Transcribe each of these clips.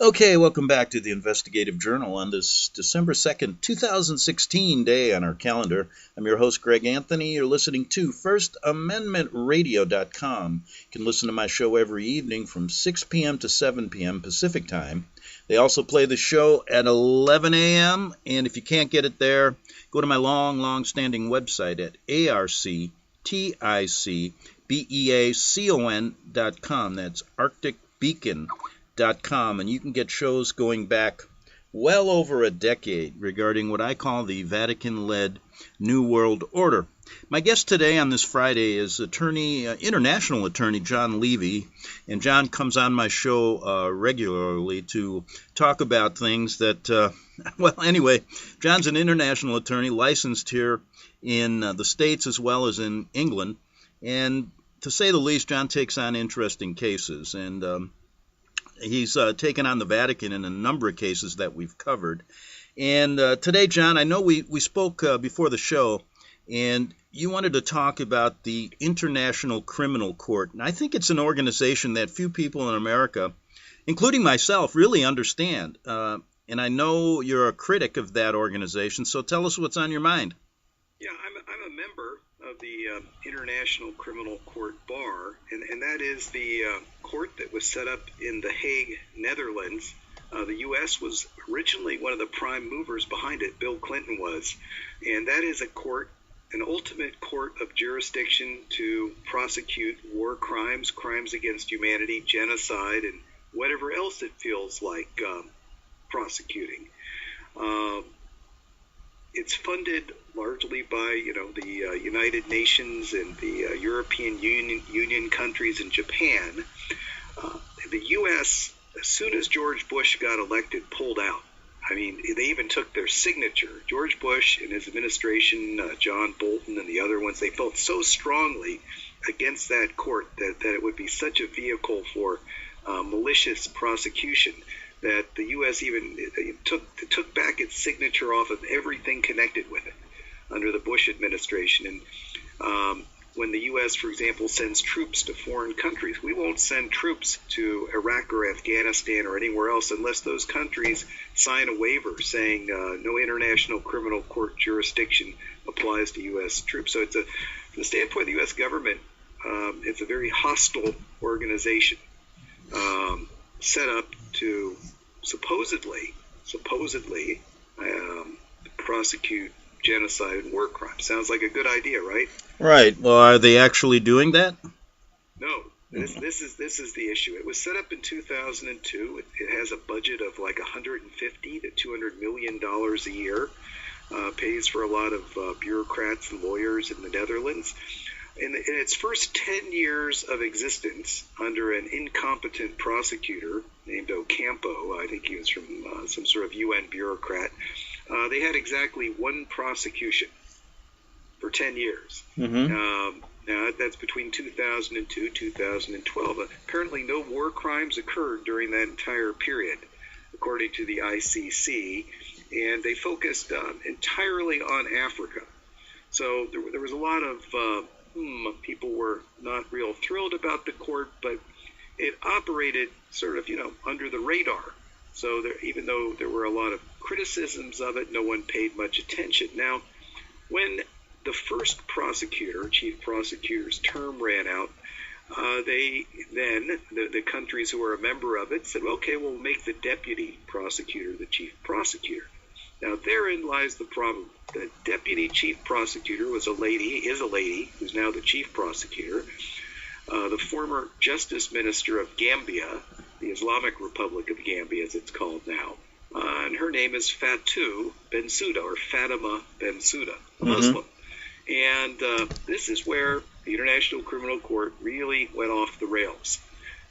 Okay, welcome back to the Investigative Journal on this December 2nd, 2016 day on our calendar. I'm your host, Greg Anthony. You're listening to FirstAmendmentRadio.com. You can listen to my show every evening from 6 p.m. to 7 p.m. Pacific Time. They also play the show at 11 a.m., and if you can't get it there, go to my long-standing website at arcticbeacon.com. That's arcticbeacon.com. And you can get shows going back well over a decade regarding what I call the Vatican-led New World Order. My guest today on this Friday is international attorney John Levy, and John comes on my show regularly to talk about things that, anyway, John's an international attorney licensed here in the States as well as in England, and to say the least, John takes on interesting cases, and he's taken on the Vatican in a number of cases that we've covered. And today, John, I know we spoke before the show, and you wanted to talk about the International Criminal Court. And I think it's an organization that few people in America, including myself, really understand. And I know you're a critic of that organization, so tell us what's on your mind. Yeah, I'm a member of the International Criminal Court Bar, and that is the court that was set up in The Hague, Netherlands. The U.S. was originally one of the prime movers behind it. Bill Clinton was. And that is a court, an ultimate court of jurisdiction to prosecute war crimes, crimes against humanity, genocide, and whatever else it feels like prosecuting. It's funded largely by, the United Nations and the European Union countries and Japan. The U.S., as soon as George Bush got elected, pulled out. I mean, they even took their signature. George Bush and his administration, John Bolton and the other ones, they felt so strongly against that court that it would be such a vehicle for malicious prosecution that the U.S. even took back its signature off of everything connected with it under the Bush administration. And when the U.S., for example, sends troops to foreign countries, we won't send troops to Iraq or Afghanistan or anywhere else unless those countries sign a waiver saying no international criminal court jurisdiction applies to U.S. troops. So from the standpoint of the U.S. government, it's a very hostile organization set up to supposedly prosecute genocide and war crimes. Sounds like a good idea, right? Right. Well, are they actually doing that? No. This is the issue. It was set up in 2002. It has a budget of like $150 to $200 million a year. Pays for a lot of bureaucrats and lawyers in the Netherlands. In its first 10 years of existence, under an incompetent prosecutor named Ocampo, I think he was from some sort of UN bureaucrat, they had exactly one prosecution for 10 years. Mm-hmm. Now, that's between 2002 and 2012. Apparently, no war crimes occurred during that entire period, according to the ICC, and they focused entirely on Africa. So there was a lot of people were not real thrilled about the court, but it operated sort of, under the radar. So even though there were a lot of criticisms of it, no one paid much attention. Now, when the first chief prosecutor's term ran out, the countries who were a member of it said, okay, we'll make the deputy prosecutor the chief prosecutor. Now, therein lies the problem. The deputy chief prosecutor is a lady, who's now the chief prosecutor, the former justice minister of Gambia, the Islamic Republic of Gambia, as it's called now. And her name is Fatou Bensouda, or Fatima Bensouda, a Muslim. And this is where the International Criminal Court really went off the rails.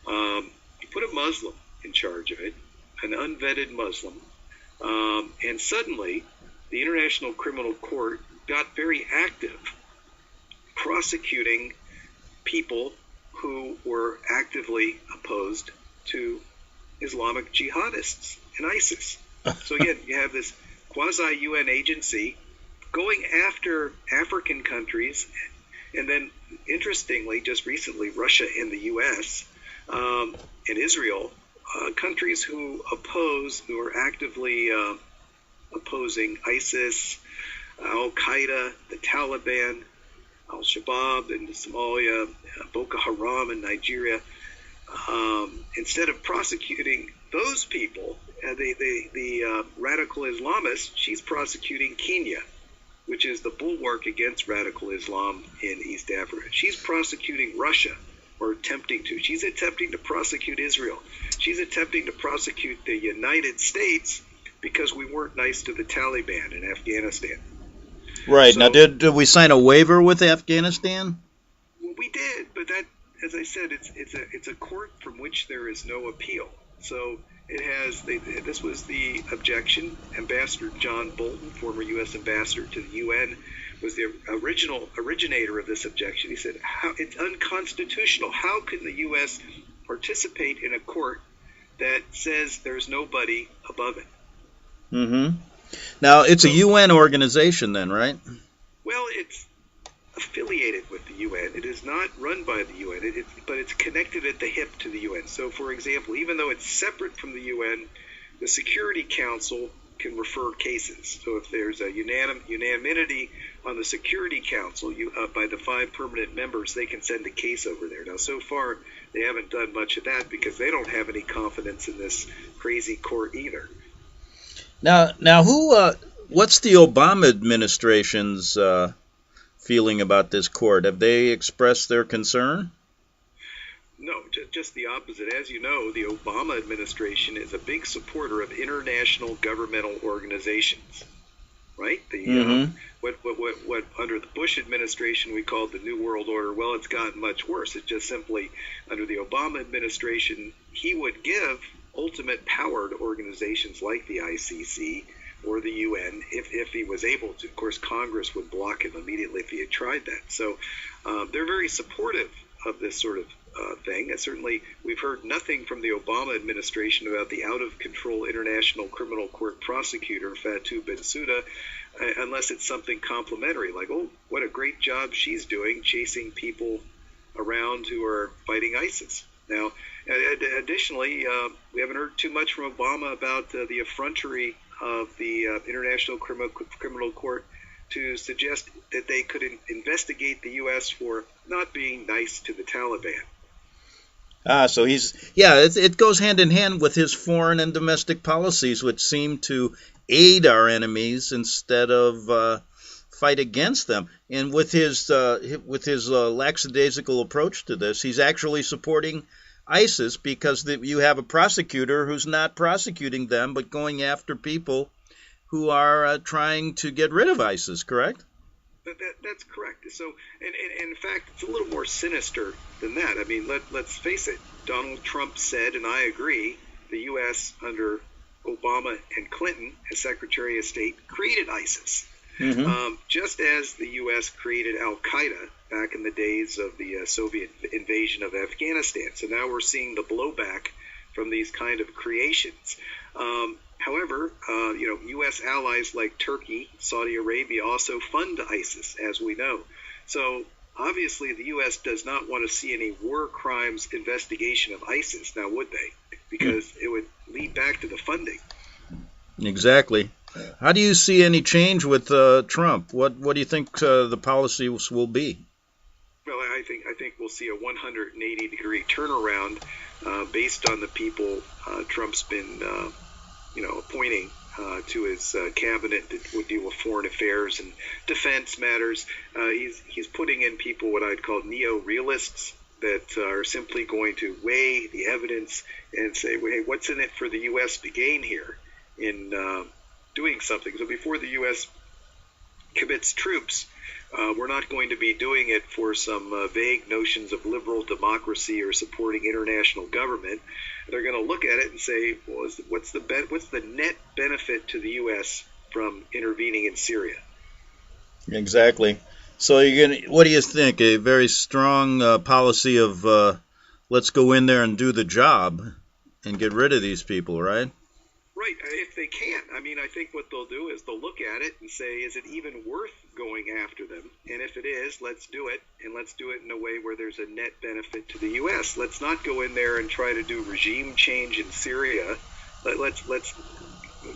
You put a Muslim in charge of it, an unvetted Muslim, and suddenly the International Criminal Court got very active, prosecuting people who were actively opposed to Islamic jihadists and ISIS. So again, you have this quasi-UN agency going after African countries, and then interestingly, just recently, Russia and the U.S. And Israel countries who are actively opposing ISIS, Al-Qaeda, the Taliban, Al-Shabaab in Somalia, Boko Haram in Nigeria, instead of prosecuting those people, the radical Islamists, she's prosecuting Kenya, which is the bulwark against radical Islam in East Africa. She's prosecuting Russia, or attempting to. She's attempting to prosecute Israel. She's attempting to prosecute the United States because we weren't nice to the Taliban in Afghanistan. Right. So, now, did we sign a waiver with Afghanistan? Well, we did, but that, as I said, it's a court from which there is no appeal. So it has. This was the objection. Ambassador John Bolton, former U.S. ambassador to the UN, was the originator of this objection. He said, it's unconstitutional. How can the U.S. participate in a court that says there's nobody above it? Mm-hmm. Now, it's a UN organization then, right? Well, it's affiliated with the UN. It is not run by the UN, but it's connected at the hip to the UN. So, for example, even though it's separate from the UN, the Security Council can refer cases. So if there's a unanimity on the Security Council by the 5 permanent members, they can send a case over there. Now, so far, they haven't done much of that because they don't have any confidence in this crazy court either. Now, what's the Obama administration's feeling about this court? Have they expressed their concern? No, just the opposite. As you know, the Obama administration is a big supporter of international governmental organizations, right? What under the Bush administration we called the New World Order. Well, it's gotten much worse. It's just simply under the Obama administration, he would give ultimate power to organizations like the ICC or the UN if he was able to. Of course, Congress would block him immediately if he had tried that. So they're very supportive of this sort of thing. And certainly, we've heard nothing from the Obama administration about the out-of-control International Criminal Court prosecutor, Fatou Bensouda, unless it's something complimentary, like, oh, what a great job she's doing chasing people around who are fighting ISIS. Now, additionally, we haven't heard too much from Obama about the effrontery of the International Criminal Court to suggest that they could investigate the U.S. for not being nice to the Taliban. So it goes hand in hand with his foreign and domestic policies, which seem to aid our enemies instead of fight against them. And with his lackadaisical approach to this, he's actually supporting ISIS because you have a prosecutor who's not prosecuting them, but going after people who are trying to get rid of ISIS, correct? That's correct. So, and in fact, it's a little more sinister than that. I mean, let's face it. Donald Trump said, and I agree, the U.S. under Obama and Clinton as Secretary of State created ISIS. Mm-hmm. Just as the U.S. created Al-Qaeda back in the days of the Soviet invasion of Afghanistan. So now we're seeing the blowback from these kind of creations. However, U.S. allies like Turkey, Saudi Arabia also fund ISIS, as we know. So obviously the U.S. does not want to see any war crimes investigation of ISIS, now would they? Because it would lead back to the funding. Exactly. How do you see any change with Trump? What do you think the policies will be? Well, I think we'll see a 180-degree turnaround based on the people Trump's been appointing to his cabinet that would deal with foreign affairs and defense matters. He's putting in people what I'd call neo-realists that are simply going to weigh the evidence and say, well, hey, what's in it for the U.S. to gain here in doing something? So before the U.S. commits troops, we're not going to be doing it for some vague notions of liberal democracy or supporting international government. They're going to look at it and say, well, what's the net benefit to the U.S. from intervening in Syria? Exactly. So what do you think? A very strong policy of let's go in there and do the job and get rid of these people, right? Right. Right, if they can. I mean, I think what they'll do is they'll look at it and say, is it even worth going after them? And if it is, let's do it, and let's do it in a way where there's a net benefit to the U.S. Let's not go in there and try to do regime change in Syria. Let's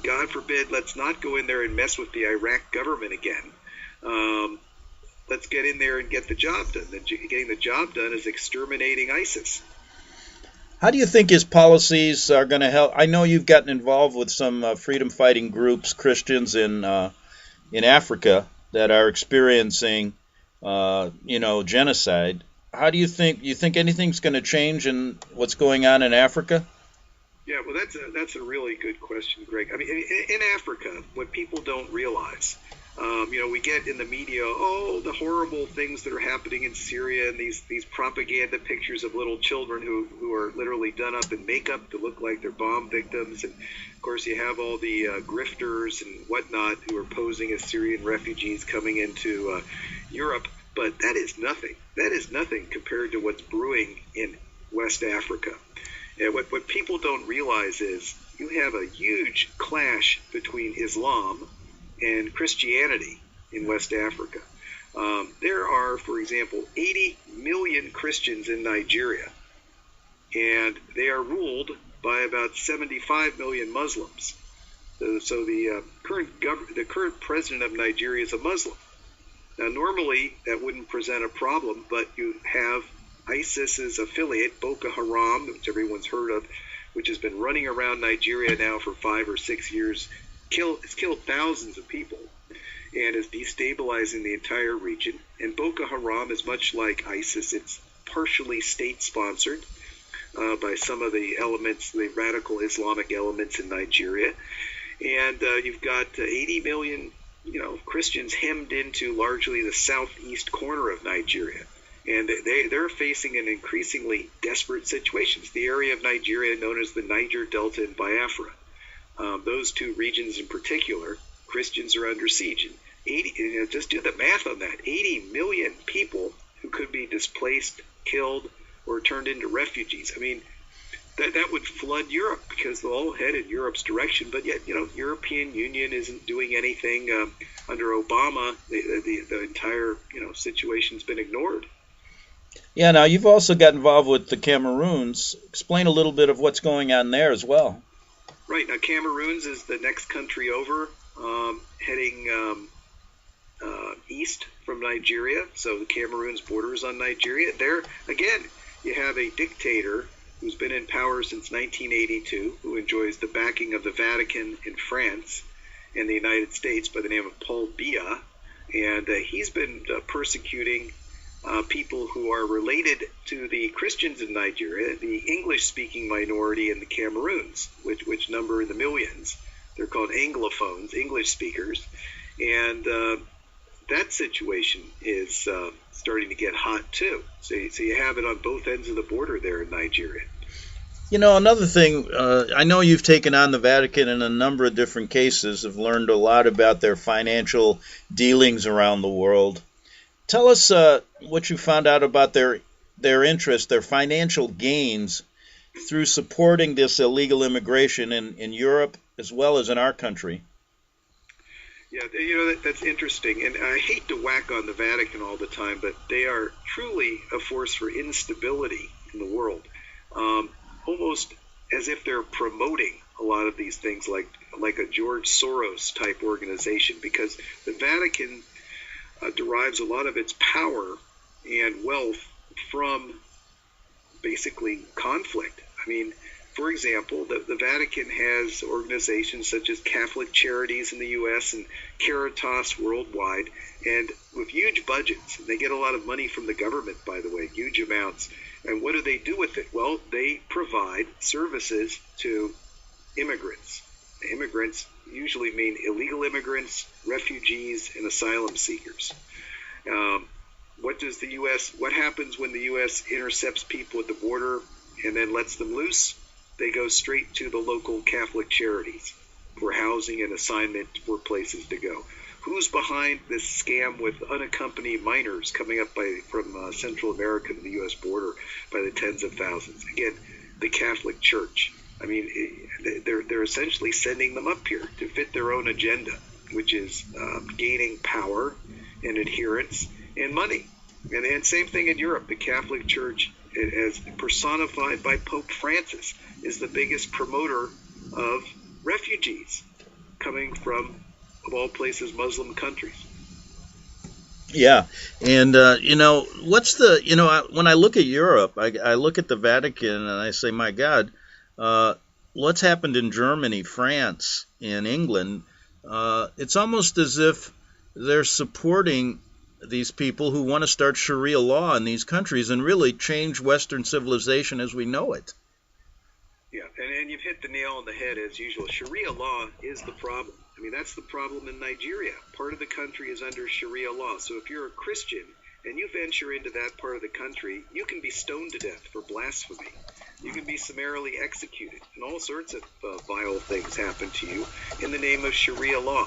God forbid, let's not go in there and mess with the Iraq government again. Let's get in there and get the job done. Getting the job done is exterminating ISIS. How do you think his policies are going to help? I know you've gotten involved with some freedom-fighting groups, Christians in Africa that are experiencing, genocide. How do you think anything's going to change in what's going on in Africa? Yeah, well, that's a really good question, Greg. I mean, in Africa, what people don't realize, we get in the media, the horrible things that are happening in Syria, and these propaganda pictures of little children who are literally done up in makeup to look like they're bomb victims. And, of course, you have all the grifters and whatnot who are posing as Syrian refugees coming into Europe. But that is nothing. That is nothing compared to what's brewing in West Africa. And what people don't realize is you have a huge clash between Islam and Christianity in West Africa. There are, for example, 80 million Christians in Nigeria, and they are ruled by about 75 million Muslims. So the current president of Nigeria is a Muslim. Now, normally that wouldn't present a problem, but you have ISIS's affiliate, Boko Haram, which everyone's heard of, which has been running around Nigeria now for 5 or 6 years. It's killed thousands of people and is destabilizing the entire region. And Boko Haram is much like ISIS. It's partially state-sponsored by some of the elements, the radical Islamic elements in Nigeria. And you've got 80 million, Christians hemmed into largely the southeast corner of Nigeria. And they're facing an increasingly desperate situation. It's the area of Nigeria known as the Niger Delta and Biafra. Those two regions in particular, Christians are under siege. And just do the math on that. 80 million people who could be displaced, killed, or turned into refugees. I mean, that would flood Europe because they'll all head in Europe's direction. But yet, European Union isn't doing anything. Under Obama, the entire, situation's been ignored. Yeah, now you've also got involved with the Cameroons. Explain a little bit of what's going on there as well. Right, now Cameroons is the next country over, heading east from Nigeria. So the Cameroons borders on Nigeria. There, again, you have a dictator who's been in power since 1982, who enjoys the backing of the Vatican in France and the United States by the name of Paul Biya. And he's been persecuting people who are related to the Christians in Nigeria, the English-speaking minority in the Cameroons, which number in the millions. They're called Anglophones, English speakers. And that situation is starting to get hot, too. So you have it on both ends of the border there in Nigeria. Another thing, I know you've taken on the Vatican in a number of different cases, have learned a lot about their financial dealings around the world. Tell us what you found out about their interest, their financial gains through supporting this illegal immigration in Europe as well as in our country. Yeah, that's interesting. And I hate to whack on the Vatican all the time, but they are truly a force for instability in the world. Almost as if they're promoting a lot of these things like a George Soros type organization, because the Vatican derives a lot of its power and wealth from basically conflict. I mean, for example, the Vatican has organizations such as Catholic Charities in the U.S. and Caritas worldwide, and with huge budgets. They get a lot of money from the government, by the way, huge amounts. And what do they do with it? Well, they provide services to immigrants. Immigrants usually mean illegal immigrants, refugees, and asylum seekers. What happens when the U.S. intercepts people at the border and then lets them loose? They go straight to the local Catholic charities for housing and assignment for places to go. Who's behind this scam with unaccompanied minors coming up from Central America to the U.S. border by the tens of thousands? Again, the Catholic Church. I mean, they're they're essentially sending them up here to fit their own agenda, which is gaining power and adherence and money. And same thing in Europe. The Catholic Church, as personified by Pope Francis, is the biggest promoter of refugees coming from, of all places, Muslim countries. Yeah, and when I look at Europe, I look at the Vatican and I say, my God, what's happened in Germany, France, and England? It's almost as if they're supporting these people who want to start Sharia law in these countries and really change Western civilization as we know it. Yeah, and you've hit the nail on the head as usual. Sharia law is the problem. I mean, that's the problem in Nigeria. Part of the country is under Sharia law. So if you're a Christian and you venture into that part of the country, you can be stoned to death for blasphemy. You can be summarily executed, and all sorts of vile things happen to you in the name of Sharia law.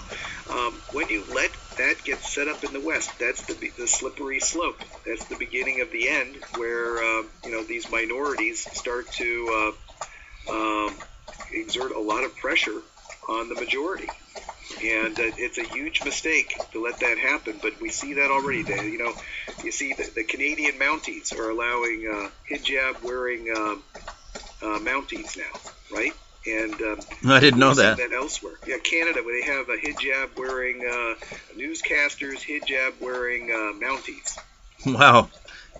When you let that get set up in the West, that's the slippery slope. That's the beginning of the end, where these minorities start to exert a lot of pressure on the majority. And it's a huge mistake to let that happen, but we see that already. You see the Canadian Mounties are allowing hijab-wearing Mounties now, right? And I didn't know that. That elsewhere. Yeah, Canada, where they have hijab-wearing newscasters, hijab-wearing Mounties. Wow,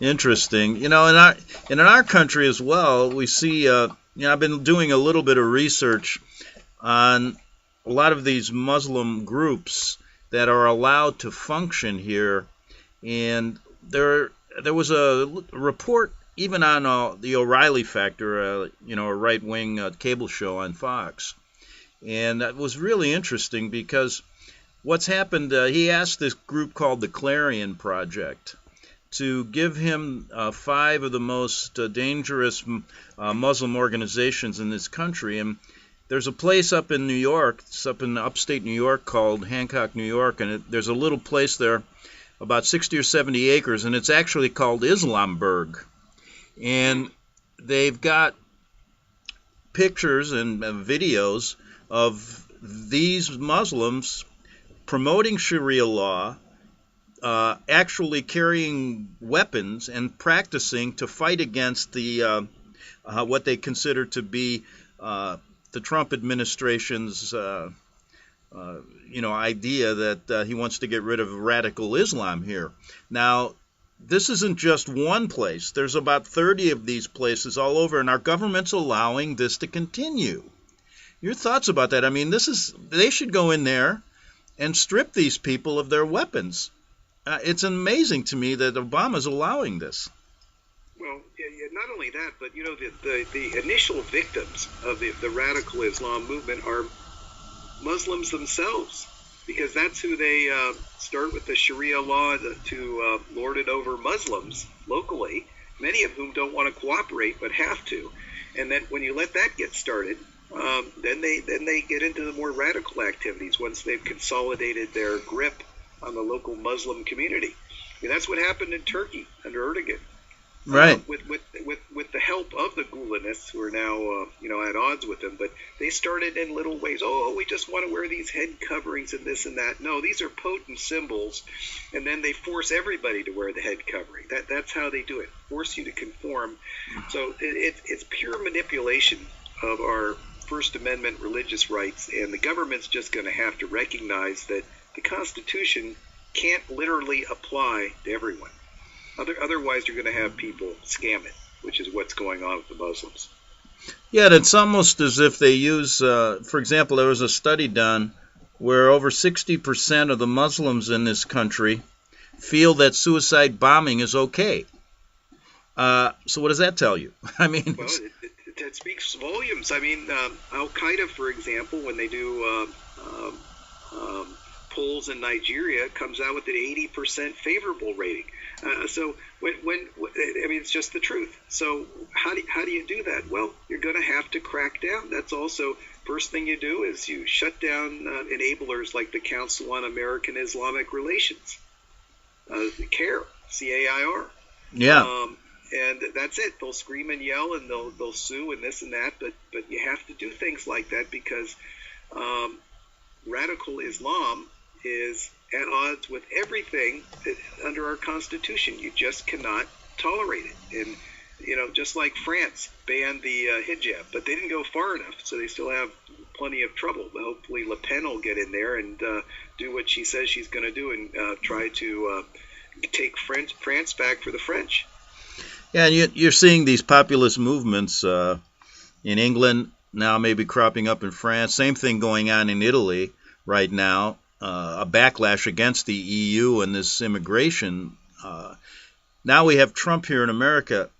interesting. In our country as well, we see. I've been doing a little bit of research on a lot of these Muslim groups that are allowed to function here, and there was a report even on the O'Reilly Factor, a right-wing cable show on Fox, and that was really interesting because what's happened, he asked this group called the Clarion Project to give him 5 of the most dangerous Muslim organizations in this country. And there's a place up in New York, it's up in upstate New York called Hancock, New York, and there's a little place there, about 60 or 70 acres, and it's actually called Islamburg. And they've got pictures and videos of these Muslims promoting Sharia law, actually carrying weapons and practicing to fight against the what they consider to be the Trump administration's idea that he wants to get rid of radical Islam here. Now, this isn't just one place. There's about 30 of these places all over, and our government's allowing this to continue. Your thoughts about that? I mean, they should go in there and strip these people of their weapons. It's amazing to me that Obama's allowing this. Well, yeah, not only that, but the initial victims of the radical Islam movement are Muslims themselves, because that's who they start with the Sharia law to lord it over Muslims locally, many of whom don't want to cooperate but have to. And then when you let that get started, then they get into the more radical activities once they've consolidated their grip on the local Muslim community. I mean, that's what happened in Turkey under Erdogan. Right. With the help of the Gulenists, who are now at odds with them, but they started in little ways. Oh, we just want to wear these head coverings and this and that. No, these are potent symbols, and then they force everybody to wear the head covering. That's how they do it. Force you to conform. So it's pure manipulation of our First Amendment religious rights, and the government's just going to have to recognize that the Constitution can't literally apply to everyone. Otherwise, you're going to have people scam it, which is what's going on with the Muslims. Yeah, it's almost as if they use, for example, there was a study done where over 60% of the Muslims in this country feel that suicide bombing is okay. So what does that tell you? I mean, well, that speaks volumes. I mean, Al-Qaeda, for example, when they do polls in Nigeria, comes out with an 80% favorable rating. So when I mean, it's just the truth. So how do you do that? Well, you're going to have to crack down. That's also first thing you do is you shut down enablers like the Council on American Islamic Relations, CAIR, CAIR. Yeah. and that's it. They'll scream and yell, and they'll sue and this and that. But you have to do things like that because radical Islam is at odds with everything under our Constitution. You just cannot tolerate it. And just like France banned the hijab, but they didn't go far enough, so they still have plenty of trouble. Hopefully Le Pen will get in there and do what she says she's going to do and try to take France back for the French. Yeah, and you're seeing these populist movements in England now, maybe cropping up in France. Same thing going on in Italy right now, a backlash against the EU and this immigration. Now we have Trump here in America.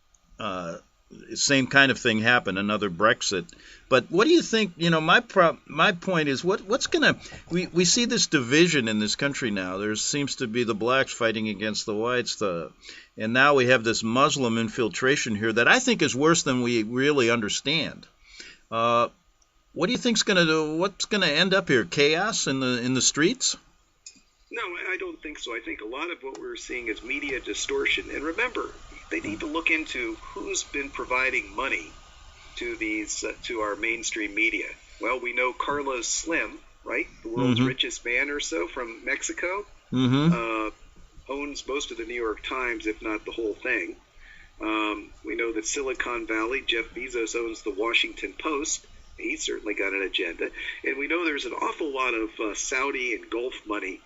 Same kind of thing happened, another Brexit. But what do you think? My point is, what's gonna? We see this division in this country now. There seems to be the blacks fighting against the whites, and now we have this Muslim infiltration here that I think is worse than we really understand. What do you think's gonna do? What's gonna end up here? Chaos in the streets? No, I don't think so. I think a lot of what we're seeing is media distortion. And remember, they need to look into who's been providing money to these to our mainstream media. Well, we know Carlos Slim, right, the world's richest man or so from Mexico, owns most of the New York Times, if not the whole thing. We know that Silicon Valley, Jeff Bezos owns the Washington Post. He's certainly got an agenda, and we know there's an awful lot of Saudi and Gulf money,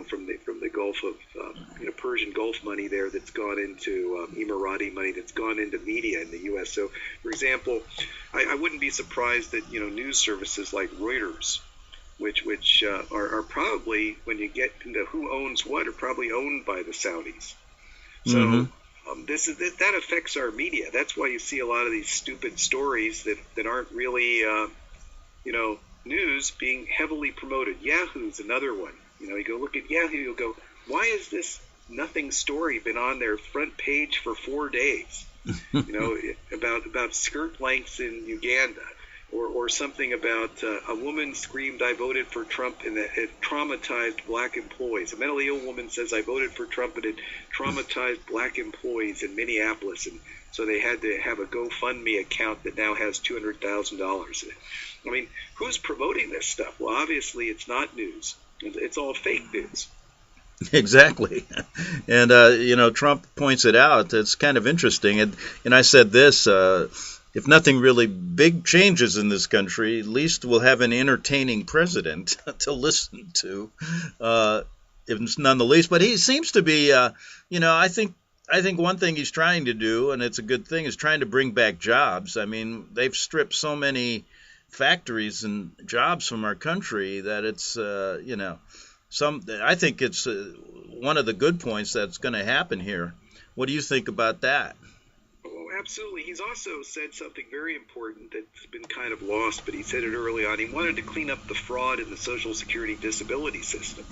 from the Gulf of Persian Gulf money there that's gone into Emirati money that's gone into media in the U.S. So, for example, I wouldn't be surprised that news services like Reuters, which are probably, when you get into who owns what, are probably owned by the Saudis. So that affects our media. That's why you see a lot of these stupid stories that aren't really news being heavily promoted. Yahoo's another one. You go look at Yahoo, you'll go, why has this nothing story been on their front page for 4 days? About skirt lengths in Uganda, or something about a woman screamed, "I voted for Trump," and it traumatized black employees. A mentally ill woman says, "I voted for Trump," and it traumatized black employees in Minneapolis, and so they had to have a GoFundMe account that now has $200,000 in it. I mean, who's promoting this stuff? Well, obviously it's not news. It's all fake news. Exactly. And, Trump points it out. It's kind of interesting. And I said this, if nothing really big changes in this country, at least we'll have an entertaining president to listen to, if none the least. But he seems to be, I think one thing he's trying to do, and it's a good thing, is trying to bring back jobs. I mean, they've stripped so many factories and jobs from our country that it's I think it's one of the good points that's going to happen here. What do you think about that? Oh, absolutely. He's also said something very important that's been kind of lost, but he said it early on. He wanted to clean up the fraud in the Social Security disability system.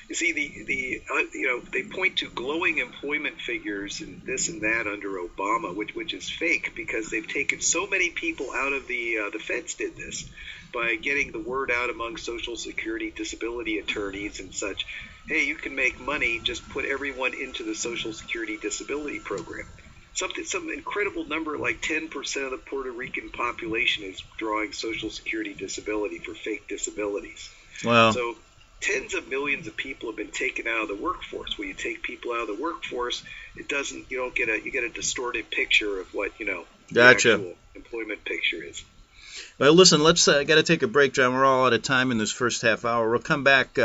You see, they point to glowing employment figures and this and that under Obama, which is fake because they've taken so many people out of the feds did this by getting the word out among Social Security disability attorneys and such. Hey, you can make money, just put everyone into the Social Security disability program. Some incredible number, like 10% of the Puerto Rican population is drawing Social Security disability for fake disabilities. Wow. So tens of millions of people have been taken out of the workforce. When you take people out of the workforce, you get a distorted picture of what, the actual employment picture is. Well, listen, let's got to take a break, John. We're all out of time in this first half hour. We'll come back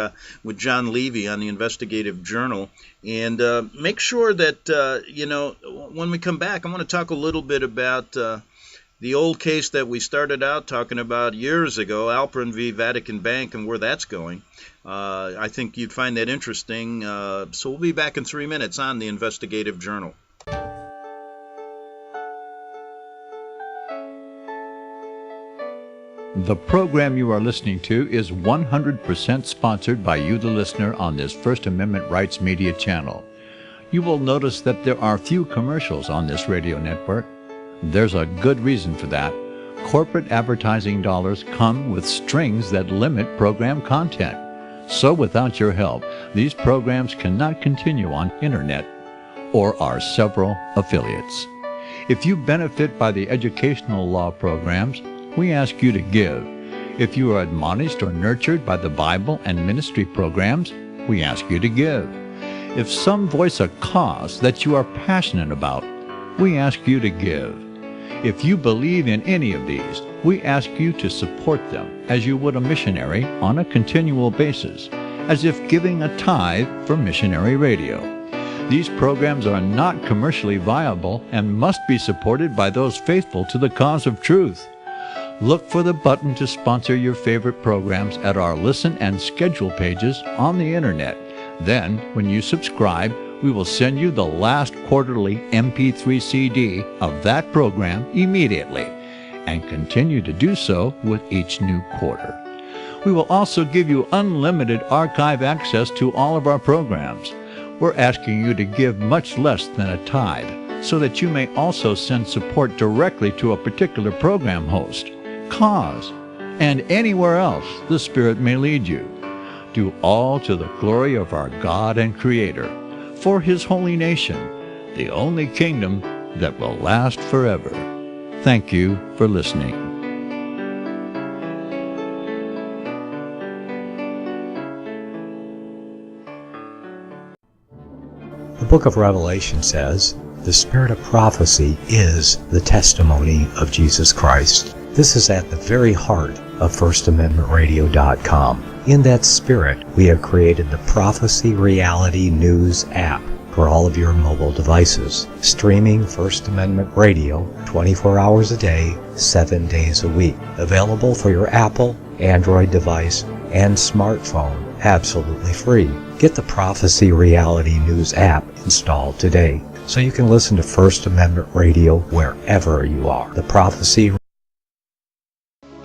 with John Levy on the Investigative Journal. And make sure that, when we come back, I want to talk a little bit about the old case that we started out talking about years ago, Alperin v. Vatican Bank, and where that's going. I think you'd find that interesting. So we'll be back in 3 minutes on the Investigative Journal. The program you are listening to is 100% sponsored by you, the listener, on this First Amendment Rights Media channel. You will notice that there are few commercials on this radio network. There's a good reason for that. Corporate advertising dollars come with strings that limit program content. So without your help, these programs cannot continue on Internet or our several affiliates. If you benefit by the educational law programs, we ask you to give. If you are admonished or nurtured by the Bible and ministry programs, we ask you to give. If some voice a cause that you are passionate about, we ask you to give. If you believe in any of these, we ask you to support them as you would a missionary on a continual basis, as if giving a tithe for missionary radio. These programs are not commercially viable and must be supported by those faithful to the cause of truth. Look for the button to sponsor your favorite programs at our listen and schedule pages on the internet. Then, when you subscribe, we will send you the last quarterly MP3 CD of that program immediately, and continue to do so with each new quarter. We will also give you unlimited archive access to all of our programs. We're asking you to give much less than a tithe, so that you may also send support directly to a particular program host, cause, and anywhere else the Spirit may lead you. Do all to the glory of our God and Creator, for His holy nation, the only kingdom that will last forever. Thank you for listening. The book of Revelation says, "The spirit of prophecy is the testimony of Jesus Christ." This is at the very heart of FirstAmendmentRadio.com. In that spirit, we have created the Prophecy Reality News app for all of your mobile devices, streaming First Amendment Radio 24 hours a day, 7 days a week. Available for your Apple, Android device, and smartphone, absolutely free. Get the Prophecy Reality News app installed today so you can listen to First Amendment Radio wherever you are. The Prophecy.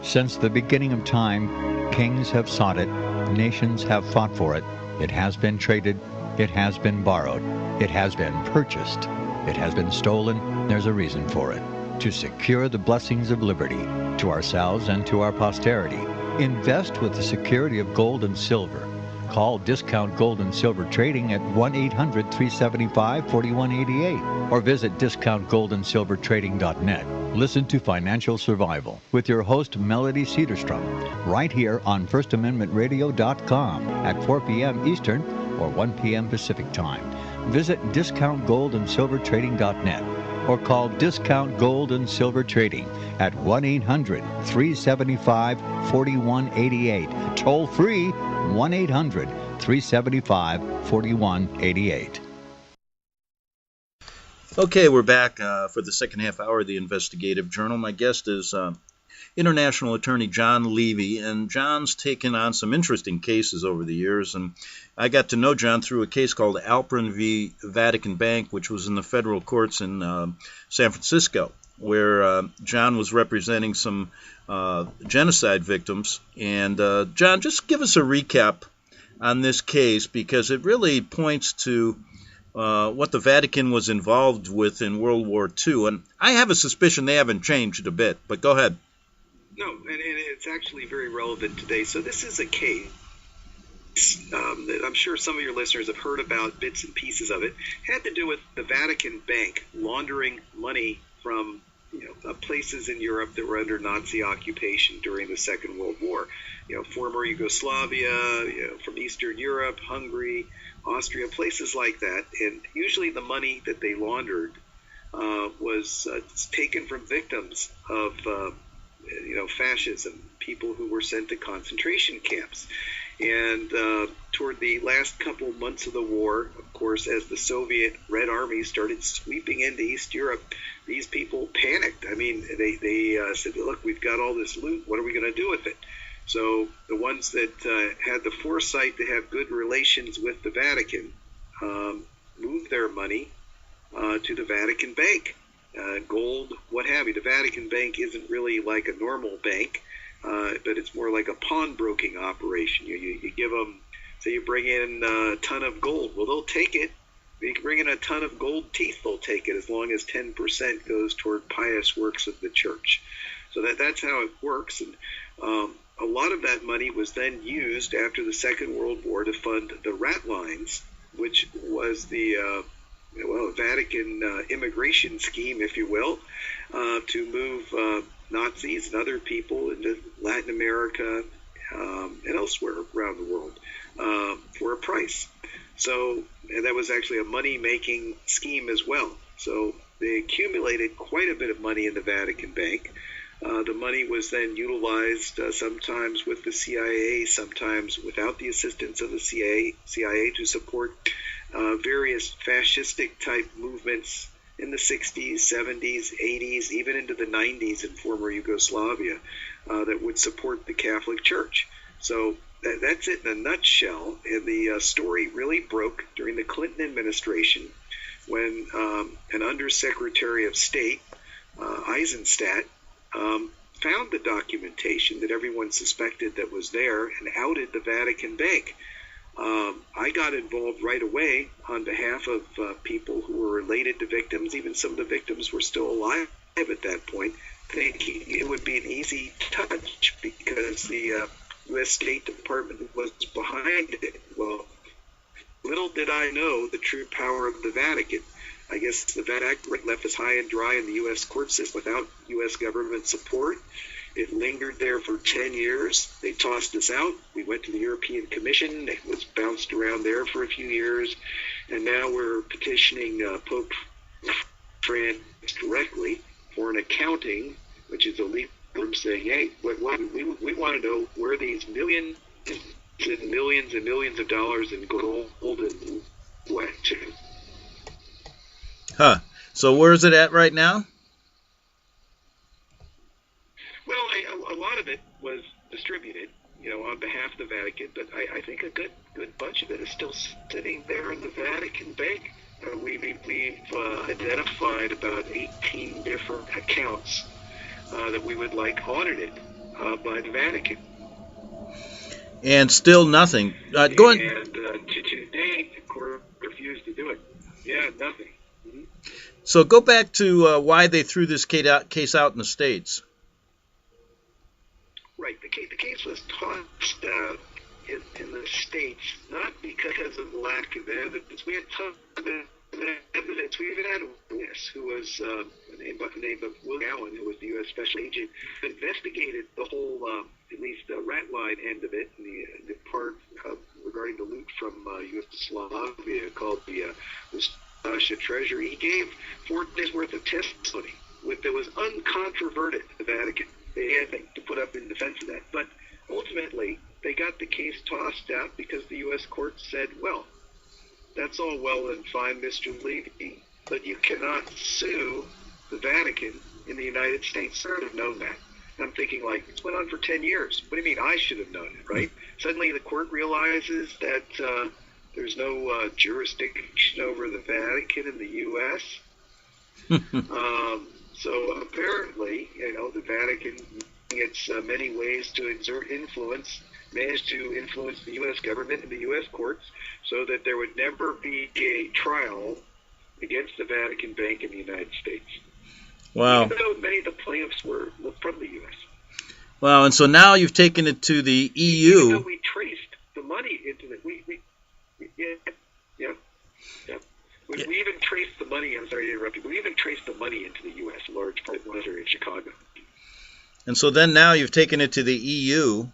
Since the beginning of time, kings have sought it, nations have fought for it. It has been traded, it has been borrowed, it has been purchased, it has been stolen. There's a reason for it. To secure the blessings of liberty to ourselves and to our posterity. Invest with the security of gold and silver. Call Discount Gold and Silver Trading at 1-800-375-4188 or visit discountgoldandsilvertrading.net. Listen to Financial Survival with your host Melody Cedarstrom right here on FirstAmendmentRadio.com at 4 p.m. Eastern or 1 p.m. Pacific Time. Visit discountgoldandsilvertrading.net or call Discount Gold and Silver Trading at 1-800-375-4188. Toll free 1-800-375-4188. Okay, we're back for the second half hour of the Investigative Journal. My guest is international attorney John Levy, and John's taken on some interesting cases over the years, and I got to know John through a case called Alprin v. Vatican Bank, which was in the federal courts in San Francisco, where John was representing some genocide victims. And John, just give us a recap on this case, because it really points to what the Vatican was involved with in World War II. And I have a suspicion they haven't changed a bit, but go ahead. No, and it's actually very relevant today. So this is a case that I'm sure some of your listeners have heard about bits and pieces of it. It had to do with the Vatican Bank laundering money from places in Europe that were under Nazi occupation during the Second World War. Former Yugoslavia, from Eastern Europe, Hungary, Austria, places like that. And usually the money that they laundered was taken from victims of fascism, people who were sent to concentration camps. And toward the last couple months of the war, of course, as the Soviet Red Army started sweeping into East Europe, these people panicked. I mean, they said, look, we've got all this loot. What are we going to do with it? So the ones that had the foresight to have good relations with the Vatican moved their money to the Vatican Bank. Gold, what have you. The Vatican Bank isn't really like a normal bank, but it's more like a pawnbroking operation. You give them, say you bring in a ton of gold. Well, they'll take it. You can bring in a ton of gold teeth, they'll take it, as long as 10% goes toward pious works of the church. So that's how it works. And a lot of that money was then used after the Second World War to fund the rat lines, which was the a Vatican immigration scheme, if you will, to move Nazis and other people into Latin America and elsewhere around the world for a price. So, and that was actually a money-making scheme as well. So they accumulated quite a bit of money in the Vatican Bank. The money was then utilized sometimes with the CIA, sometimes without the assistance of the CIA to support various fascistic type movements in the 60s, 70s, 80s, even into the 90s in former Yugoslavia that would support the Catholic Church. So that's it in a nutshell. And the story really broke during the Clinton administration when an Undersecretary of State, Eisenstadt, found the documentation that everyone suspected that was there and outed the Vatican Bank. I got involved right away on behalf of people who were related to victims. Even some of the victims were still alive at that point, thinking it would be an easy touch because the U.S. State Department was behind it. Well, little did I know the true power of the Vatican. I guess the Vatican left us high and dry in the U.S. court system without U.S. government support. It lingered there for 10 years. They tossed us out. We went to the European Commission. It was bounced around there for a few years. And now we're petitioning Pope France directly for an accounting, which is a legal term saying, hey, we want to know where these millions and millions and millions of dollars in gold and went to. Huh. So where is it at right now? Well, a lot of it was distributed, on behalf of the Vatican, but I think a good bunch of it is still sitting there in the Vatican Bank. We've identified about 18 different accounts that we would like audited by the Vatican. And still nothing. Go on. And to date, the court refused to do it. Yeah, nothing. Mm-hmm. So go back to why they threw this case out in the States. Right. The case was tossed out in the States, not because of lack of evidence. We had tons of evidence. We even had a witness who was named by the name of Will Allen, who was the U.S. Special Agent, who investigated the whole, at least the rat line end of it, the part regarding the loot from Yugoslavia called the Stasha Treasury. He gave 4 days' worth of testimony that was uncontroverted to the Vatican. They had to put up in defense of that. But ultimately, they got the case tossed out because the U.S. court said, well, that's all well and fine, Mr. Levy, but you cannot sue the Vatican in the United States. I should have known that. I'm thinking, it's went on for 10 years. What do you mean I should have known it, right? Suddenly the court realizes that there's no jurisdiction over the Vatican in the U.S., so apparently, the Vatican, in its many ways to exert influence, managed to influence the U.S. government and the U.S. courts so that there would never be a trial against the Vatican Bank in the United States. Wow. Even though many of the plaintiffs were from the U.S. Wow, and so now you've taken it to the EU. Even though we traced the money into it. We even traced the money, I'm sorry to interrupt you, we even traced the money into the U.S., a large part was there in Chicago. And so then now you've taken it to the EU.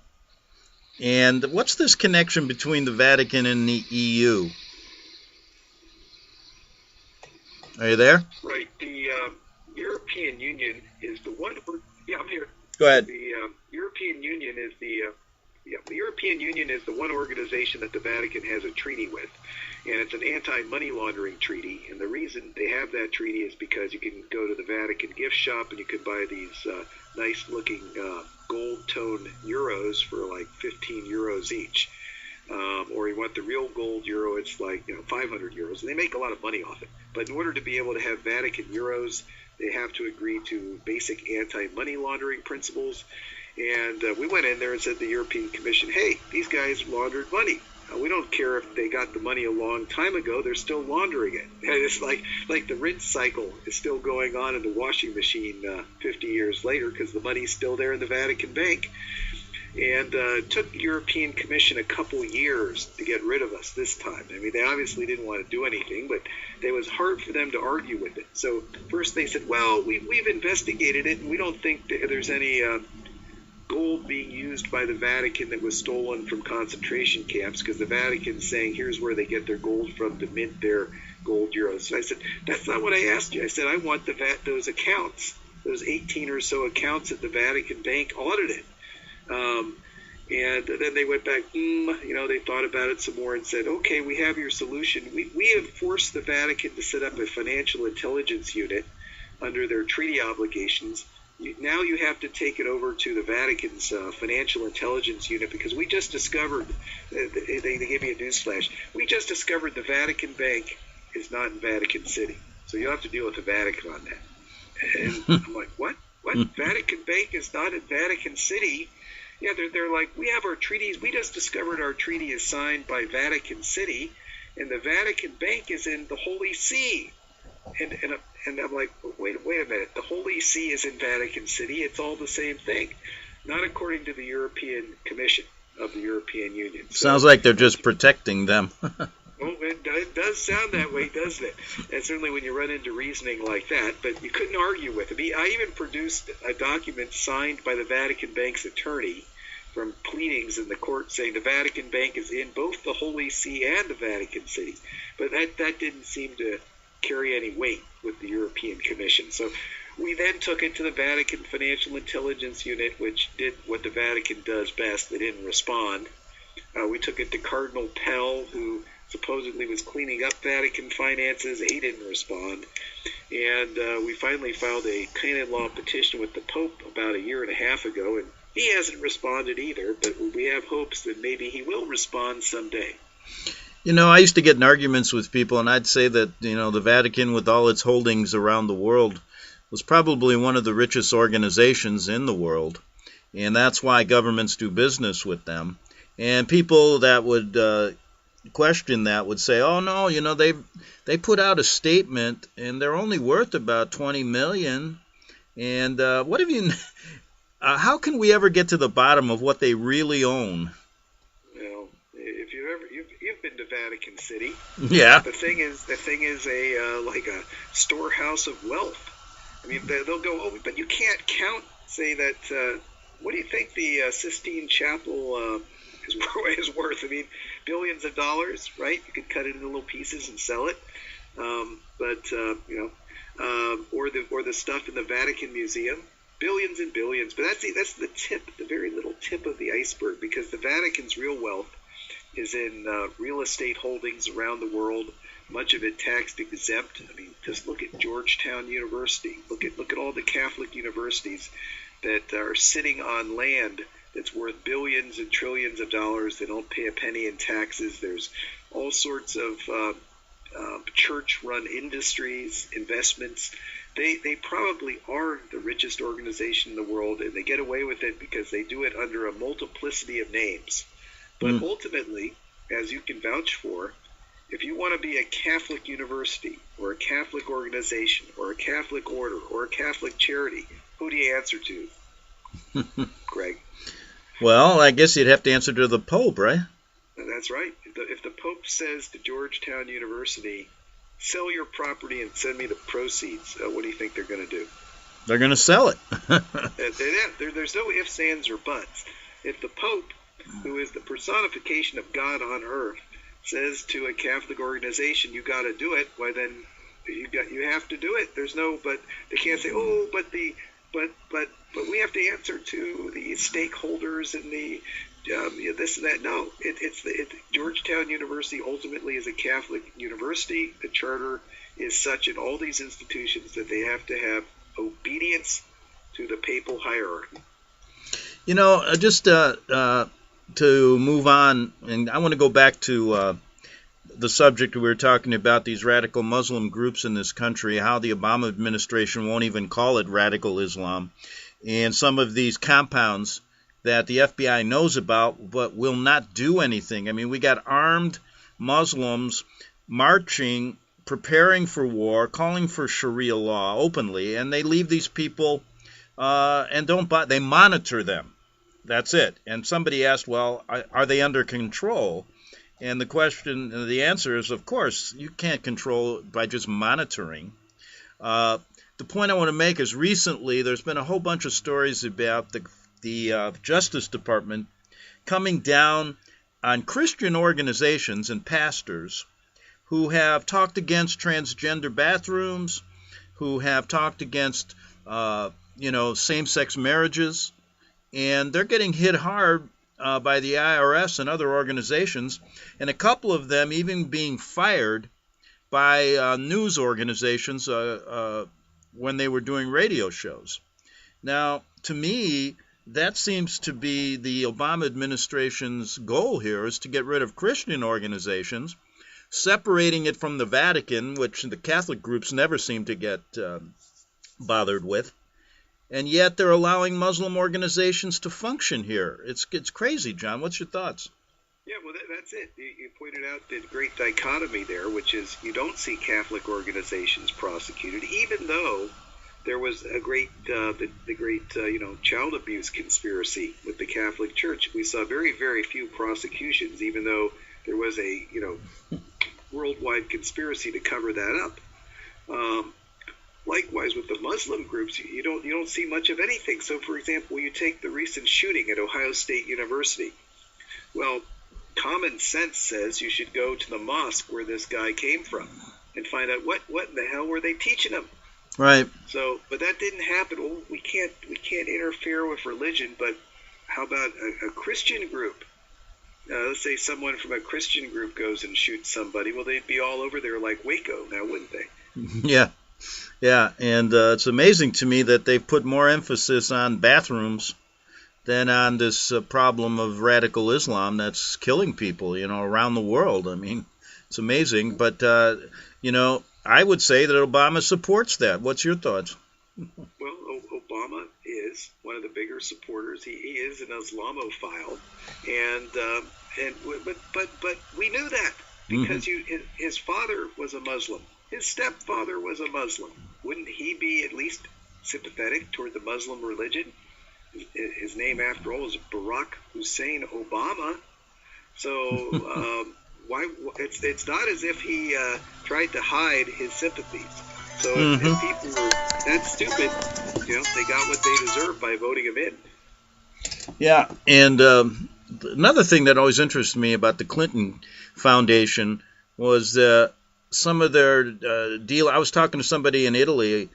And what's this connection between the Vatican and the EU? Are you there? Right. The European Union is the one. Yeah, I'm here. Go ahead. The European Union is the European Union is the one organization that the Vatican has a treaty with, and it's an anti-money laundering treaty. And the reason they have that treaty is because you can go to the Vatican gift shop and you can buy these nice-looking gold-tone euros for 15 euros each. Or you want the real gold euro, it's 500 euros. And they make a lot of money off it. But in order to be able to have Vatican euros, they have to agree to basic anti-money laundering principles. And we went in there and said to the European Commission, hey, these guys laundered money. We don't care if they got the money a long time ago, they're still laundering it. And it's like the rinse cycle is still going on in the washing machine 50 years later because the money's still there in the Vatican Bank. And it took the European Commission a couple years to get rid of us this time. I mean, they obviously didn't want to do anything, but it was hard for them to argue with it. So first they said, well, we've investigated it, and we don't think that there's any gold being used by the Vatican that was stolen from concentration camps, because the Vatican's saying here's where they get their gold from to mint their gold euros. So I said, that's not what I asked you. I said, I want those accounts, those 18 or so accounts at the Vatican Bank audited. And then they went back, they thought about it some more and said, okay, we have your solution. We have forced the Vatican to set up a financial intelligence unit under their treaty obligations. Now you have to take it over to the Vatican's financial intelligence unit, because we just discovered, they gave me a newsflash, we just discovered the Vatican Bank is not in Vatican City. So you'll have to deal with the Vatican on that. And I'm like, what? Vatican Bank is not in Vatican City? Yeah, they're like, we have our treaties. We just discovered our treaty is signed by Vatican City, and the Vatican Bank is in the Holy See. And I'm like, wait a minute. The Holy See is in Vatican City. It's all the same thing. Not according to the European Commission of the European Union. So, sounds like they're just protecting them. Well, it does sound that way, doesn't it? And certainly when you run into reasoning like that, but you couldn't argue with it. I even produced a document signed by the Vatican Bank's attorney from pleadings in the court saying the Vatican Bank is in both the Holy See and the Vatican City. But that didn't seem to carry any weight with the European Commission. So we then took it to the Vatican Financial Intelligence Unit, which did what the Vatican does best. They didn't respond. We took it to Cardinal Pell, who supposedly was cleaning up Vatican finances. He didn't respond. And we finally filed a canon law petition with the Pope about a year and a half ago, and he hasn't responded either, but we have hopes that maybe he will respond someday. I used to get in arguments with people, and I'd say that, the Vatican, with all its holdings around the world, was probably one of the richest organizations in the world, and that's why governments do business with them. And people that would question that would say, oh, no, they put out a statement, and they're only worth about $20 million, and what have you... how can we ever get to the bottom of what they really own? Well, if you've been to Vatican City, yeah. The thing is like a storehouse of wealth. I mean, they'll go, oh, but you can't count. Say that. What do you think the Sistine Chapel is worth? I mean, billions of dollars, right? You could cut it into little pieces and sell it. Or the stuff in the Vatican Museum. Billions and billions, but that's the tip, the very little tip of the iceberg, because the Vatican's real wealth is in real estate holdings around the world, much of it tax exempt. I mean, just look at Georgetown University. Look at all the Catholic universities that are sitting on land that's worth billions and trillions of dollars. They don't pay a penny in taxes. There's all sorts of church-run industries, investments. They probably are the richest organization in the world, and they get away with it because they do it under a multiplicity of names. But ultimately, as you can vouch for, if you want to be a Catholic university or a Catholic organization or a Catholic order or a Catholic charity, who do you answer to, Greg? Well, I guess you'd have to answer to the Pope, right? That's right. If the Pope says to Georgetown University, sell your property and send me the proceeds, what do you think they're going to do? They're going to sell it. There's no ifs, ands, or buts. If the Pope, who is the personification of God on earth, says to a Catholic organization, you got to do it, why then you have to do it. There's no, but they can't say, oh, but we have to answer to the stakeholders and the this and that. No, Georgetown University ultimately is a Catholic university. The charter is such in all these institutions that they have to have obedience to the papal hierarchy. Just to move on, and I want to go back to the subject we were talking about, these radical Muslim groups in this country, how the Obama administration won't even call it radical Islam, and some of these compounds that the FBI knows about but will not do anything. I mean, we got armed Muslims marching, preparing for war, calling for Sharia law openly, and they leave these people and they monitor them. That's it. And somebody asked, well, are they under control? And the answer is, of course, you can't control by just monitoring. The point I want to make is recently there's been a whole bunch of stories about the Justice Department coming down on Christian organizations and pastors who have talked against transgender bathrooms, who have talked against, same-sex marriages, and they're getting hit hard by the IRS and other organizations, and a couple of them even being fired by news organizations when they were doing radio shows. Now, to me, that seems to be the Obama administration's goal here, is to get rid of Christian organizations, separating it from the Vatican, which the Catholic groups never seem to get bothered with. And yet they're allowing Muslim organizations to function here. It's crazy, John. What's your thoughts? Yeah, well, that's it. You pointed out the great dichotomy there, which is you don't see Catholic organizations prosecuted, even though there was a great, the great, child abuse conspiracy with the Catholic Church. We saw very, very few prosecutions, even though there was a, worldwide conspiracy to cover that up. Likewise, with the Muslim groups, you don't see much of anything. So, for example, you take the recent shooting at Ohio State University. Well, common sense says you should go to the mosque where this guy came from and find out what in the hell were they teaching him. Right. So, but that didn't happen. Well, we can't interfere with religion. But how about a Christian group? Let's say someone from a Christian group goes and shoots somebody. Well, they'd be all over there like Waco now, wouldn't they? Yeah, and it's amazing to me that they've put more emphasis on bathrooms than on this problem of radical Islam that's killing people, around the world. I mean, it's amazing. But, I would say that Obama supports that. What's your thoughts? Well, Obama is one of the bigger supporters. He is an Islamophile, but we knew that because his father was a Muslim. His stepfather was a Muslim. Wouldn't he be at least sympathetic toward the Muslim religion? His name, after all, is Barack Hussein Obama. So why? It's not as if he tried to hide his sympathies. So if people were that stupid, they got what they deserved by voting him in. Yeah, and another thing that always interested me about the Clinton Foundation was some of their deal. I was talking to somebody in Italy,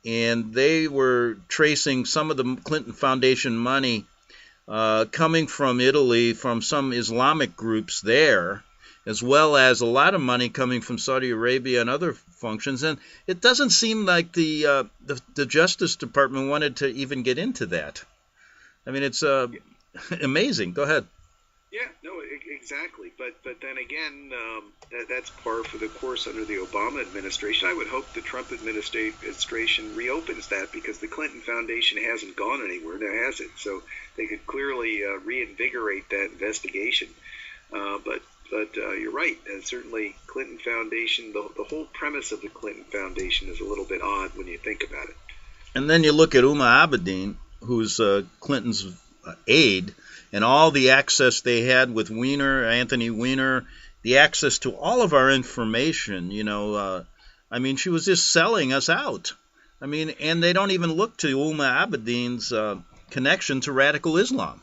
and they were tracing some of the Clinton Foundation money coming from Italy, from some Islamic groups there, as well as a lot of money coming from Saudi Arabia and other functions. And it doesn't seem like the Justice Department wanted to even get into that. I mean, it's amazing. Go ahead. Yeah, no, exactly. But then again, that's par for the course under the Obama administration. I would hope the Trump administration reopens that, because the Clinton Foundation hasn't gone anywhere, now has it? So they could clearly reinvigorate that investigation. But you're right. Certainly, Clinton Foundation, the whole premise of the Clinton Foundation is a little bit odd when you think about it. And then you look at Abedin, who's Clinton's aide, and all the access they had with Anthony Weiner, the access to all of our information, I mean, she was just selling us out. I mean, and they don't even look to Abedin's connection to radical Islam.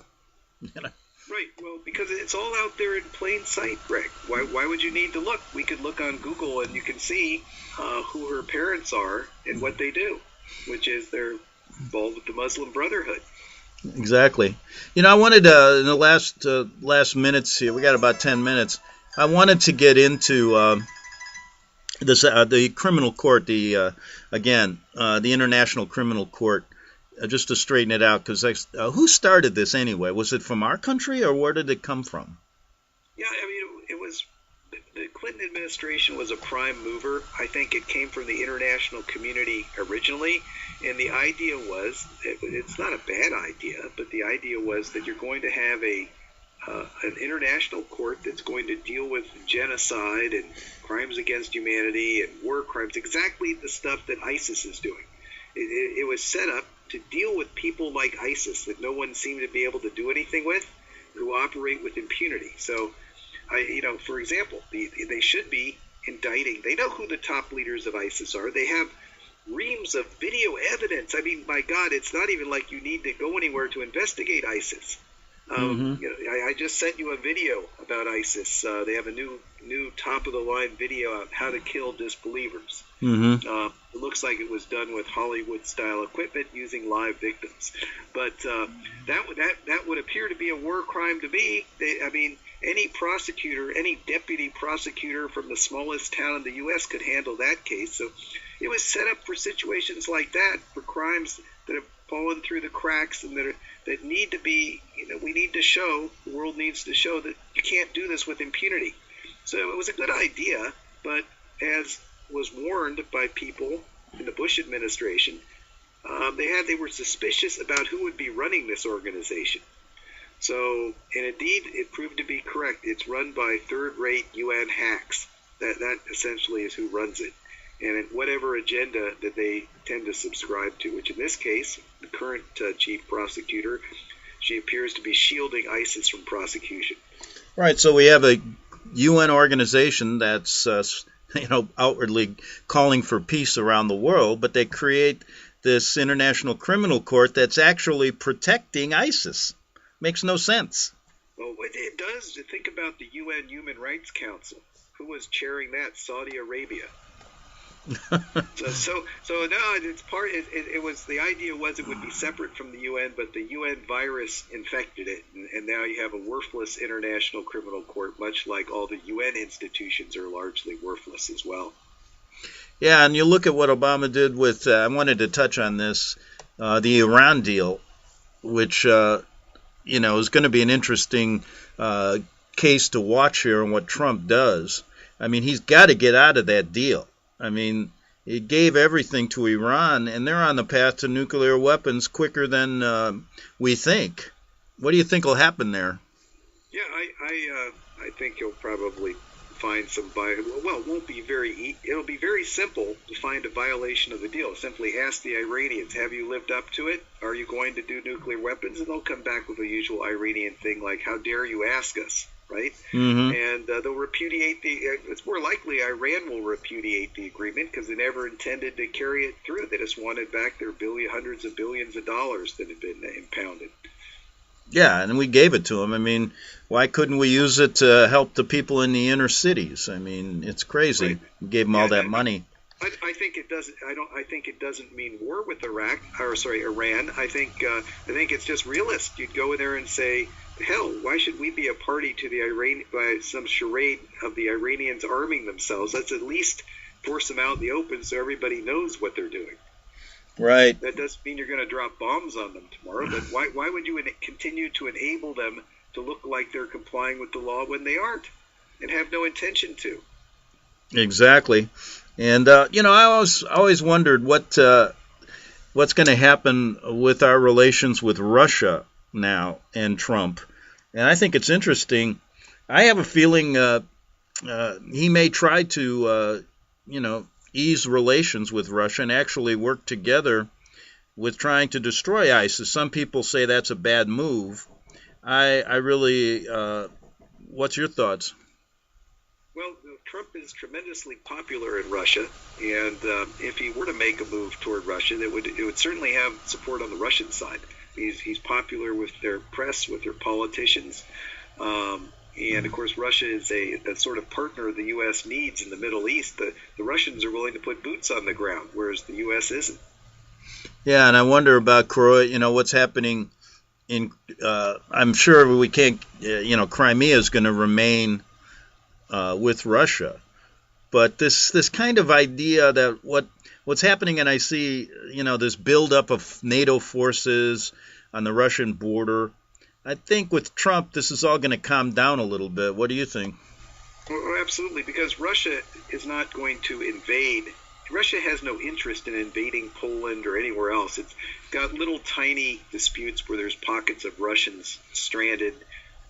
Right, well, because it's all out there in plain sight, Greg. Why would you need to look? We could look on Google and you can see who her parents are and what they do, which is they're involved with the Muslim Brotherhood. Exactly. I wanted in the last minutes here, we got about 10 minutes, I wanted to get into this the criminal court, the International Criminal Court, just to straighten it out, because who started this anyway? Was it from our country, or where did it come from? Yeah, I mean, it was the Clinton administration was a prime mover. I think it came from the international community originally, and the idea was, it's not a bad idea, but the idea was that you're going to have an international court that's going to deal with genocide and crimes against humanity and war crimes, exactly the stuff that ISIS is doing. It was set up to deal with people like ISIS that no one seemed to be able to do anything with, who operate with impunity. So, for example, they should be indicting. They know who the top leaders of ISIS are. They have reams of video evidence. I mean, my God, it's not even like you need to go anywhere to investigate ISIS. I just sent you a video about ISIS. They have a new top-of-the-line video on how to kill disbelievers. It looks like it was done with Hollywood-style equipment using live victims. But that would appear to be a war crime to me. Any prosecutor, any deputy prosecutor from the smallest town in the U.S. could handle that case. So it was set up for situations like that, for crimes that have fallen through the cracks and that need to be, we need to show, the world needs to show that you can't do this with impunity. So it was a good idea, but as was warned by people in the Bush administration, they were suspicious about who would be running this organization. So, and indeed, it proved to be correct. It's run by third-rate UN hacks. That essentially is who runs it. And whatever agenda that they tend to subscribe to, which in this case, the current chief prosecutor, she appears to be shielding ISIS from prosecution. Right, so we have a UN organization that's outwardly calling for peace around the world, but they create this International Criminal Court that's actually protecting ISIS. Makes no sense. Well, it does. Think about the UN Human Rights Council. Who was chairing that? Saudi Arabia. so no, it's part. It was, the idea was it would be separate from the UN, but the UN virus infected it, and now you have a worthless International Criminal Court, much like all the UN institutions are largely worthless as well. Yeah, and you look at what Obama did with. I wanted to touch on this, the Iran deal, which is going to be an interesting case to watch here and what Trump does. I mean, he's got to get out of that deal. I mean, he gave everything to Iran, and they're on the path to nuclear weapons quicker than we think. What do you think will happen there? Yeah, I think he'll probably find some it won't be it'll be very simple to find a violation of the deal. Simply ask the Iranians, have you lived up to it? Are you going to do nuclear weapons? And they'll come back with the usual Iranian thing like, how dare you ask us, right? And they'll repudiate it's more likely Iran will repudiate the agreement because they never intended to carry it through. They just wanted back their hundreds of billions of dollars that had been impounded. Yeah, and we gave it to them. I mean, why couldn't we use it to help the people in the inner cities? I mean, it's crazy. Right. We gave them all that money. I think it doesn't. I think it doesn't mean war with Iran. I think it's just realist. You'd go in there and say, hell, why should we be a party to by some charade of the Iranians arming themselves? Let's at least force them out in the open so everybody knows what they're doing. Right. That doesn't mean you're going to drop bombs on them tomorrow, but why would you continue to enable them to look like they're complying with the law when they aren't and have no intention to? Exactly. And, I always wondered what's going to happen with our relations with Russia now and Trump. And I think it's interesting. I have a feeling he may try to, ease relations with Russia and actually work together with trying to destroy ISIS. Some people say that's a bad move. I really, what's your thoughts? Well, Trump is tremendously popular in Russia, and if he were to make a move toward Russia, it would certainly have support on the Russian side. He's popular with their press, with their politicians. And, of course, Russia is a sort of partner the U.S. needs in the Middle East. The Russians are willing to put boots on the ground, whereas the U.S. isn't. Yeah, and I wonder about Croatia, what's happening in I'm sure we can't, Crimea is going to remain with Russia. But this kind of idea that what's happening, and I see, this buildup of NATO forces on the Russian border, I think with Trump, this is all going to calm down a little bit. What do you think? Well, absolutely, because Russia is not going to invade. Russia has no interest in invading Poland or anywhere else. It's got little tiny disputes where there's pockets of Russians stranded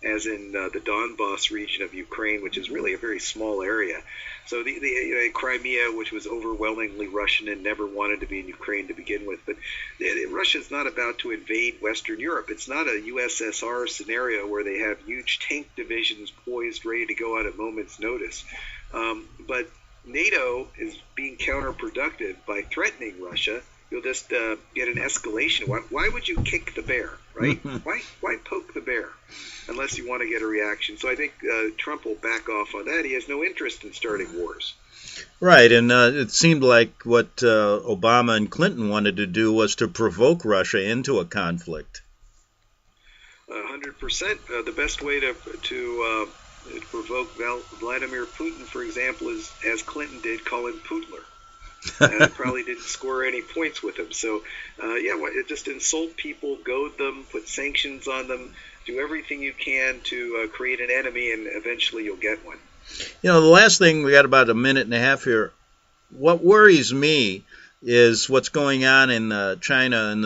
as in the Donbass region of Ukraine, which is really a very small area. So the Crimea, which was overwhelmingly Russian and never wanted to be in Ukraine to begin with. But Russia's not about to invade Western Europe. It's not a USSR scenario where they have huge tank divisions poised, ready to go out at a moment's notice. But NATO is being counterproductive by threatening Russia. You'll just get an escalation. Why would you kick the bear, right? Why poke the bear unless you want to get a reaction? So I think Trump will back off on that. He has no interest in starting wars. Right, and it seemed like what Obama and Clinton wanted to do was to provoke Russia into a conflict. 100%. The best way to provoke Vladimir Putin, for example, is, as Clinton did, call him Putler. Probably didn't score any points with him. So, just insult people, goad them, put sanctions on them, do everything you can to create an enemy, and eventually you'll get one. The last thing, we got about a minute and a half here. What worries me is what's going on in China and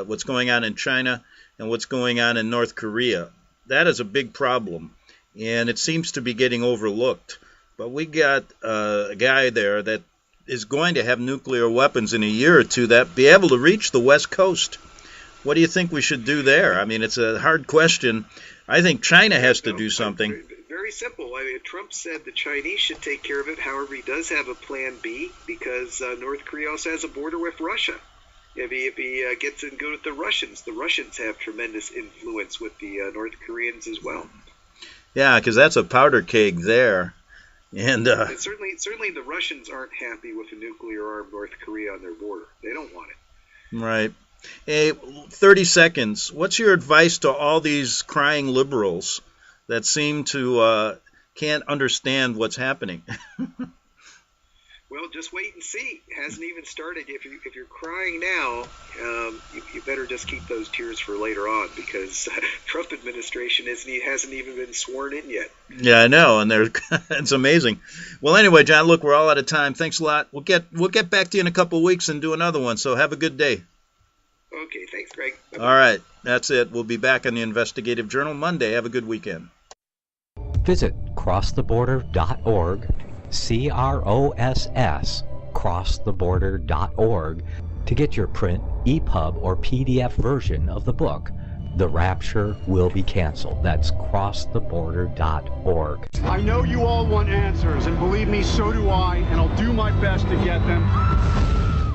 what's going on in China and what's going on in North Korea. That is a big problem, and it seems to be getting overlooked. But we got a guy there that is going to have nuclear weapons in a year or two that be able to reach the West Coast. What do you think we should do there? I mean, it's a hard question. I think China has to do something. Very simple. I mean, Trump said the Chinese should take care of it. However, he does have a plan B because North Korea also has a border with Russia. If he gets in good with the Russians have tremendous influence with the North Koreans as well. Yeah, because that's a powder keg there. And certainly the Russians aren't happy with a nuclear-armed North Korea on their border. They don't want it. Right. Hey, 30 seconds. What's your advice to all these crying liberals that seem to can't understand what's happening? Well, just wait and see. It hasn't even started. If you're crying now, you better just keep those tears for later on because Trump administration hasn't even been sworn in yet. Yeah, I know, and it's amazing. Well, anyway, John, look, we're all out of time. Thanks a lot. We'll get back to you in a couple of weeks and do another one. So have a good day. Okay, thanks, Greg. Bye-bye. All right, that's it. We'll be back on the Investigative Journal Monday. Have a good weekend. Visit crosstheborder.org, CROSS, crosstheborder.org, to get your print, EPUB, or PDF version of the book, The Rapture Will Be Canceled. That's crosstheborder.org. I know you all want answers, and believe me, so do I, and I'll do my best to get them.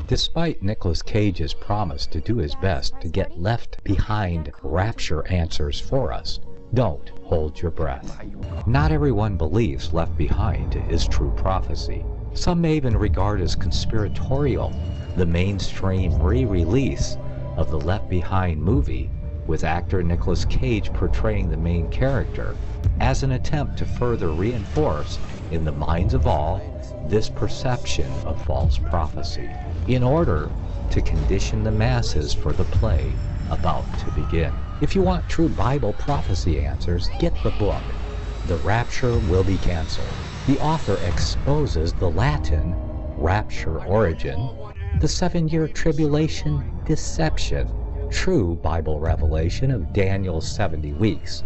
Despite Nicolas Cage's promise to do his best to get left behind rapture answers for us, don't hold your breath. Not everyone believes Left Behind is true prophecy. Some may even regard as conspiratorial the mainstream re-release of the Left Behind movie with actor Nicolas Cage portraying the main character as an attempt to further reinforce in the minds of all this perception of false prophecy in order to condition the masses for the play about to begin. If you want true Bible prophecy answers, get the book, The Rapture Will Be Canceled. The author exposes the Latin rapture origin, the 7-year tribulation deception, true Bible revelation of Daniel's 70 weeks,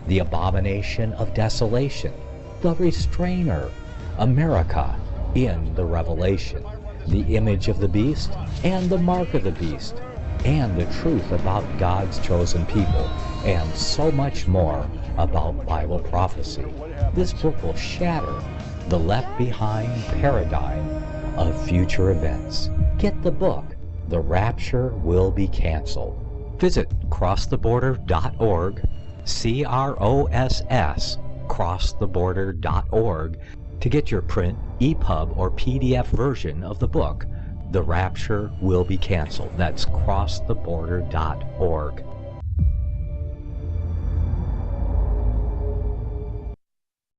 the abomination of desolation, the restrainer, America in the Revelation, the image of the beast and the mark of the beast, and the truth about God's chosen people, and so much more about Bible prophecy. This book will shatter the Left Behind paradigm of future events. Get the book, The Rapture Will Be Canceled. Visit crosstheborder.org, CROSS, crosstheborder.org, to get your print, EPUB, or PDF version of the book, The Rapture Will Be Canceled. That's crosstheborder.org.